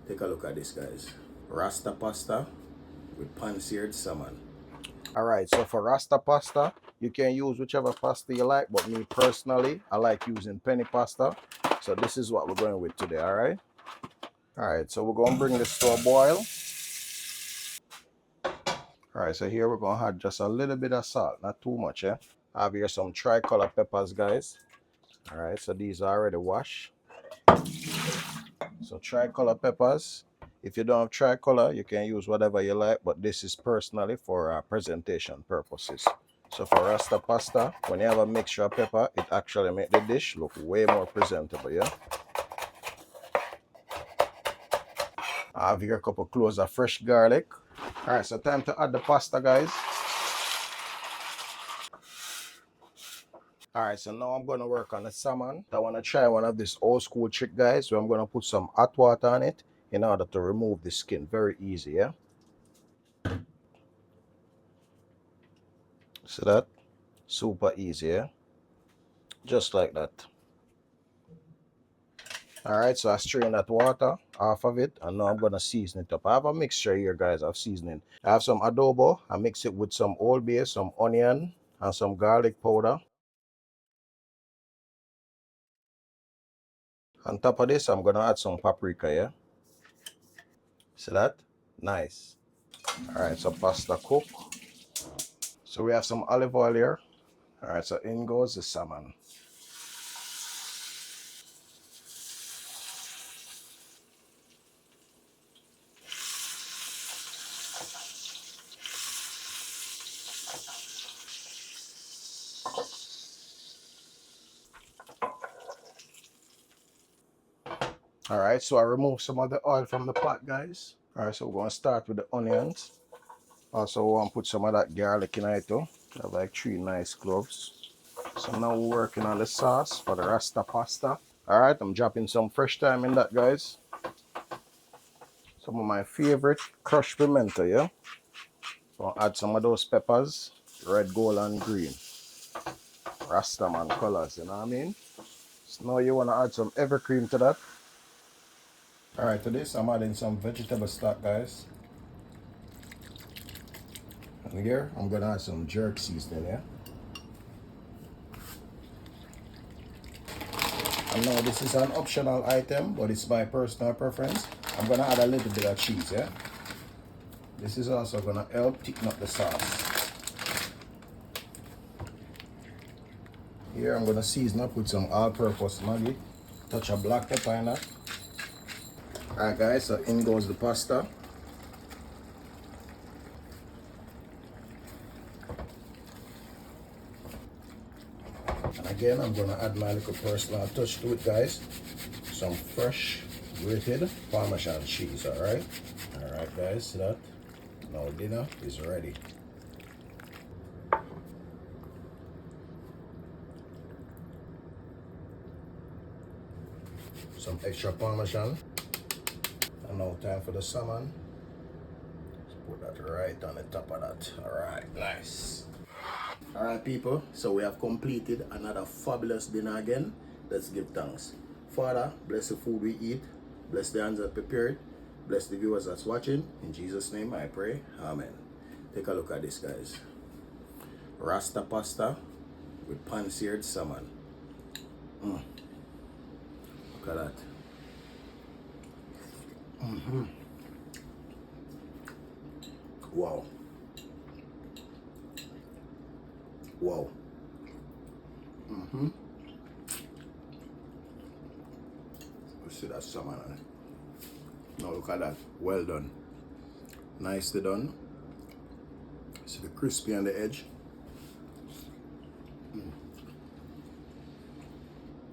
Take a look at this, guys. Rasta pasta with pan-seared salmon. Alright, so for Rasta pasta, you can use whichever pasta you like, but me personally, I like using penny pasta. So this is what we're going with today, alright? Alright, so we're going to bring this to a boil. Alright, so here we're going to add just a little bit of salt, not too much, eh? I have here some tricolor peppers, guys. Alright, so these are already washed. So tricolor peppers. If you don't have tricolor, you can use whatever you like, but this is personally for presentation purposes. So for Rasta pasta, when you have a mixture of pepper, it actually makes the dish look way more presentable, yeah? I have here a couple cloves of fresh garlic. Alright, so time to add the pasta, guys. Alright, so now I'm going to work on the salmon. I want to try one of this old school trick, guys, where I'm going to put some hot water on it in order to remove the skin. Very easy, yeah? See that? Super easy, yeah? Just like that. Alright, so I strain that water off of it, and now I'm going to season it up. I have a mixture here, guys, of seasoning. I have some adobo. I mix it with some old bay, some onion, and some garlic powder. On top of this, I'm going to add some paprika, yeah? See that? Nice. Alright, so pasta cook. So we have some olive oil here. Alright, so in goes the salmon. Alright, so I remove some of the oil from the pot, guys. Alright, so we're going to start with the onions. Also, we want to put some of that garlic in it too. I have like 3 nice cloves. So now we're working on the sauce for the Rasta pasta. Alright, I'm dropping some fresh thyme in that, guys. Some of my favorite crushed pimento, yeah? So I'll add some of those peppers, red, gold, and green. Rasta man colors, you know what I mean? So now you want to add some evercream to that. Alright, to this I'm adding some vegetable stock, guys. And here I'm going to add some jerk seasoning, yeah? And now this is an optional item, but it's my personal preference. I'm going to add a little bit of cheese, yeah? This is also going to help thicken up the sauce. Here I'm going to season up with some all-purpose Maggi. Touch of black pepper in that. Alright guys, so in goes the pasta. And again, I'm going to add my little personal touch to it, guys. Some fresh grated Parmesan cheese, alright? Alright guys, see that? Now dinner is ready. Some extra Parmesan. And now time for the salmon. Let's put that right on the top of that. Alright, nice. Alright people, so we have completed another fabulous dinner again. Let's give thanks. Father, bless the food we eat. Bless the hands that prepare it. Bless the viewers that's watching. In Jesus' name I pray. Amen. Take a look at this, guys. Rasta pasta with pan-seared salmon. Look at that. Wow. Wow. Let's see that salmon on it. Now look at that. Well done. Nicely done. See the crispy on the edge.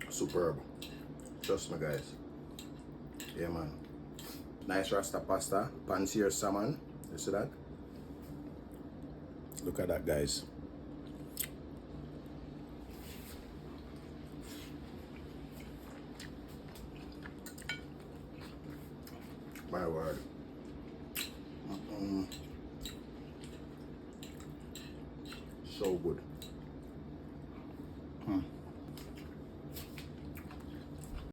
Superb. Trust me, guys. Yeah, man. Nice Rasta pasta. Pan-seared salmon. You see that? Look at that, guys. My word. So good.